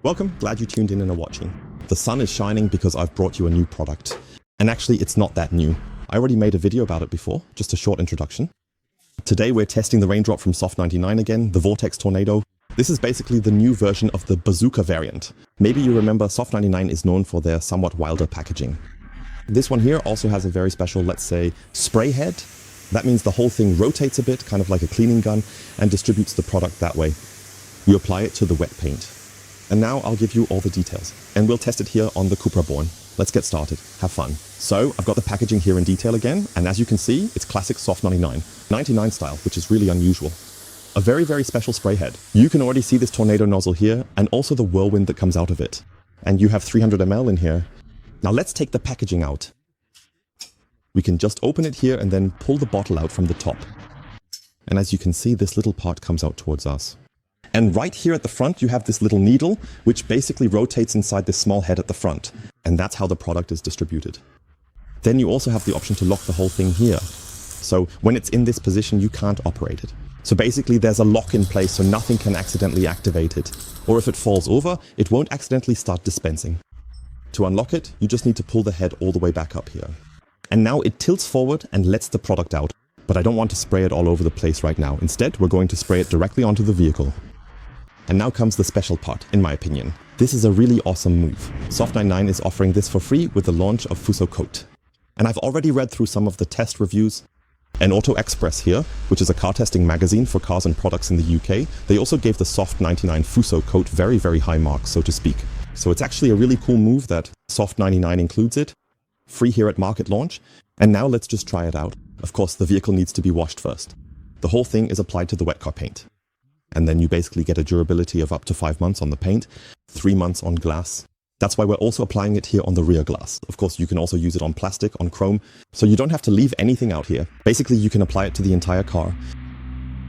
Welcome, glad you tuned in and are watching. The sun is shining because I've brought you a new product. And actually, it's not that new. I already made a video about it before, just a short introduction. Today we're testing the Rindrop from SOFT99 again, the Vortex Tornado. This is basically the new version of the bazooka variant. Maybe you remember SOFT99 is known for their somewhat wilder packaging. This one here also has a very special, let's say, spray head. That means the whole thing rotates a bit, kind of like a cleaning gun, and distributes the product that way. You apply it to the wet paint. And now I'll give you all the details. And we'll test it here on the Cupra Born. Let's get started. Have fun. So I've got the packaging here in detail again, and as you can see, it's classic SOFT99, 99 style, which is really unusual. A very, very special spray head. You can already see this tornado nozzle here, and also the whirlwind that comes out of it. And you have 300 ml in here. Now let's take the packaging out. We can just open it here and then pull the bottle out from the top. And as you can see, this little part comes out towards us. And right here at the front, you have this little needle, which basically rotates inside this small head at the front. And that's how the product is distributed. Then you also have the option to lock the whole thing here. So when it's in this position, you can't operate it. So basically there's a lock in place so nothing can accidentally activate it. Or if it falls over, it won't accidentally start dispensing. To unlock it, you just need to pull the head all the way back up here. And now it tilts forward and lets the product out. But I don't want to spray it all over the place right now. Instead, we're going to spray it directly onto the vehicle. And now comes the special part, in my opinion. This is a really awesome move. SOFT99 is offering this for free with the launch of Fuso Coat. And I've already read through some of the test reviews. And Auto Express here, which is a car testing magazine for cars and products in the UK, they also gave the SOFT99 Fuso Coat very, very high marks, so to speak. So it's actually a really cool move that SOFT99 includes it. Free here at market launch. And now let's just try it out. Of course, the vehicle needs to be washed first. The whole thing is applied to the wet car paint. And then you basically get a durability of up to 5 months on the paint, 3 months on glass. That's why we're also applying it here on the rear glass. Of course, you can also use it on plastic, on chrome, so you don't have to leave anything out here. Basically, you can apply it to the entire car.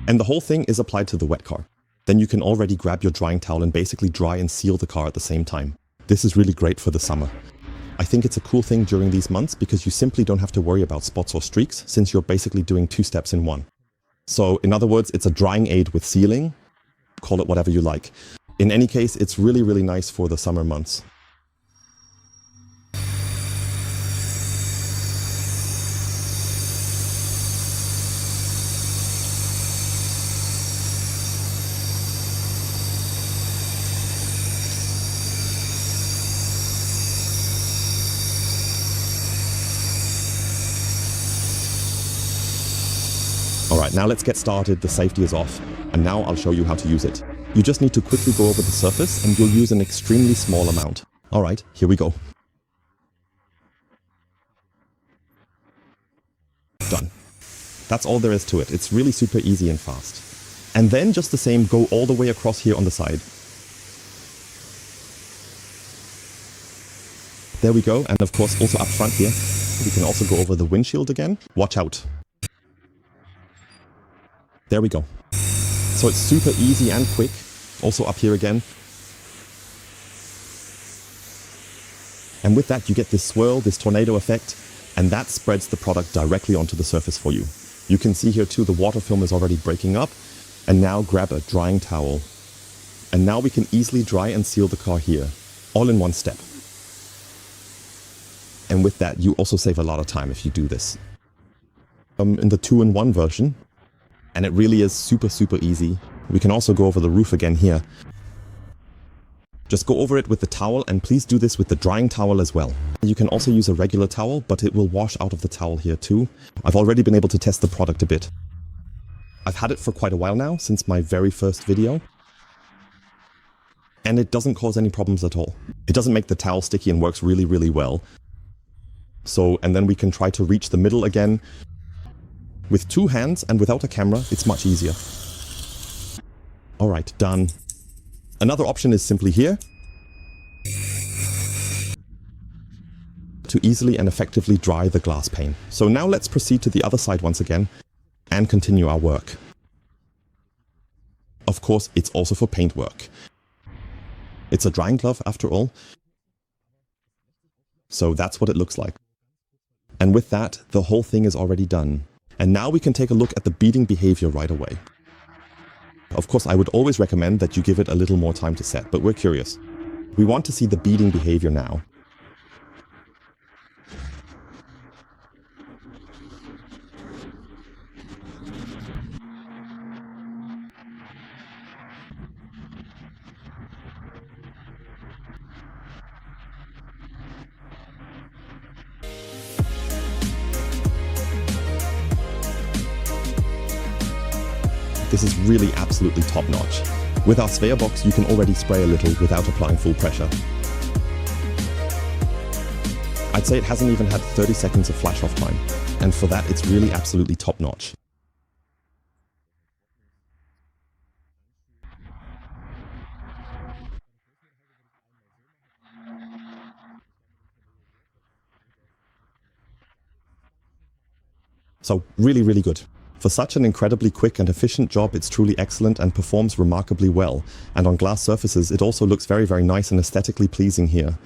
And the whole thing is applied to the wet car. Then you can already grab your drying towel and basically dry and seal the car at the same time. This is really great for the summer. I think it's a cool thing during these months because you simply don't have to worry about spots or streaks since you're basically doing 2 steps in one. So in other words, it's a drying aid with sealing. Call it whatever you like. In any case, it's really, really nice for the summer months. Alright, now let's get started. The safety is off. And now I'll show you how to use it. You just need to quickly go over the surface and you'll use an extremely small amount. Alright, here we go. Done. That's all there is to it. It's really super easy and fast. And then just the same, go all the way across here on the side. There we go. And of course also up front here, we can also go over the windshield again. Watch out. There we go. So it's super easy and quick. Also up here again. And with that you get this swirl, this tornado effect, and that spreads the product directly onto the surface for you. You can see here too the water film is already breaking up. And now grab a drying towel. And now we can easily dry and seal the car here. All in one step. And with that you also save a lot of time if you do this. In the 2-in-1 version. And it really is super, super easy. We can also go over the roof again here. Just go over it with the towel and please do this with the drying towel as well. You can also use a regular towel, but it will wash out of the towel here too. I've already been able to test the product a bit. I've had it for quite a while now, since my very first video. And it doesn't cause any problems at all. It doesn't make the towel sticky and works really, really well. So, and then we can try to reach the middle again. With 2 hands and without a camera, it's much easier. Alright, done. Another option is simply here. To easily and effectively dry the glass pane. So now let's proceed to the other side once again and continue our work. Of course, it's also for paint work. It's a drying glove after all. So that's what it looks like. And with that, the whole thing is already done. And now we can take a look at the beading behavior right away. Of course, I would always recommend that you give it a little more time to set, but we're curious. We want to see the beading behavior now. This is really absolutely top-notch. With our Sphere box, you can already spray a little without applying full pressure. I'd say it hasn't even had 30 seconds of flash-off time, and for that it's really absolutely top-notch. So really, really good. For such an incredibly quick and efficient job, it's truly excellent and performs remarkably well. And on glass surfaces, it also looks very, very nice and aesthetically pleasing here.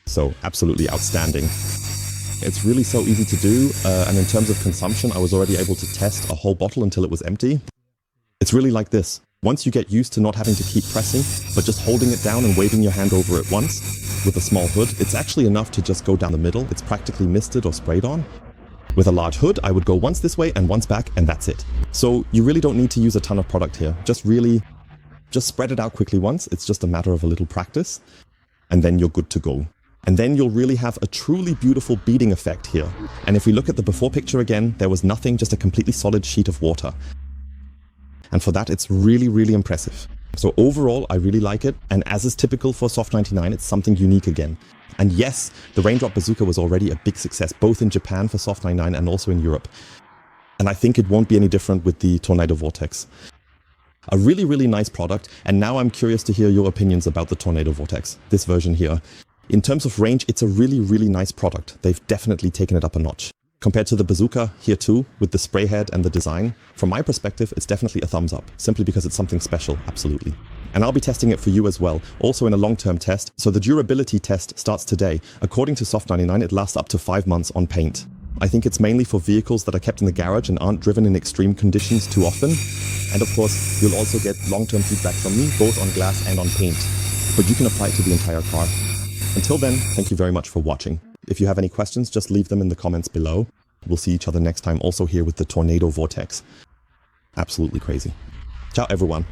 So absolutely outstanding. It's really so easy to do, and in terms of consumption, I was already able to test a whole bottle until it was empty. It's really like this. Once you get used to not having to keep pressing, but just holding it down and waving your hand over it once, with a small hood, it's actually enough to just go down the middle. It's practically misted or sprayed on. With a large hood, I would go once this way and once back, and that's it. So you really don't need to use a ton of product here. Just spread it out quickly once. It's just a matter of a little practice, and then you're good to go. And then you'll really have a truly beautiful beading effect here. And if we look at the before picture again, there was nothing, just a completely solid sheet of water. And for that, it's really, really impressive. So overall, I really like it. And as is typical for SOFT99, it's something unique again. And yes, the Raindrop Bazooka was already a big success, both in Japan for SOFT99 and also in Europe. And I think it won't be any different with the Tornado Vortex. A really, really nice product. And now I'm curious to hear your opinions about the Tornado Vortex, this version here. In terms of range, it's a really, really nice product. They've definitely taken it up a notch. Compared to the Bazooka here too, with the spray head and the design, from my perspective, it's definitely a thumbs up, simply because it's something special, absolutely. And I'll be testing it for you as well, also in a long-term test. So the durability test starts today. According to SOFT99, it lasts up to 5 months on paint. I think it's mainly for vehicles that are kept in the garage and aren't driven in extreme conditions too often. And of course, you'll also get long-term feedback from me, both on glass and on paint. But you can apply it to the entire car. Until then, thank you very much for watching. If you have any questions, just leave them in the comments below. We'll see each other next time, also here with the Tornado Vortex. Absolutely crazy. Ciao, everyone.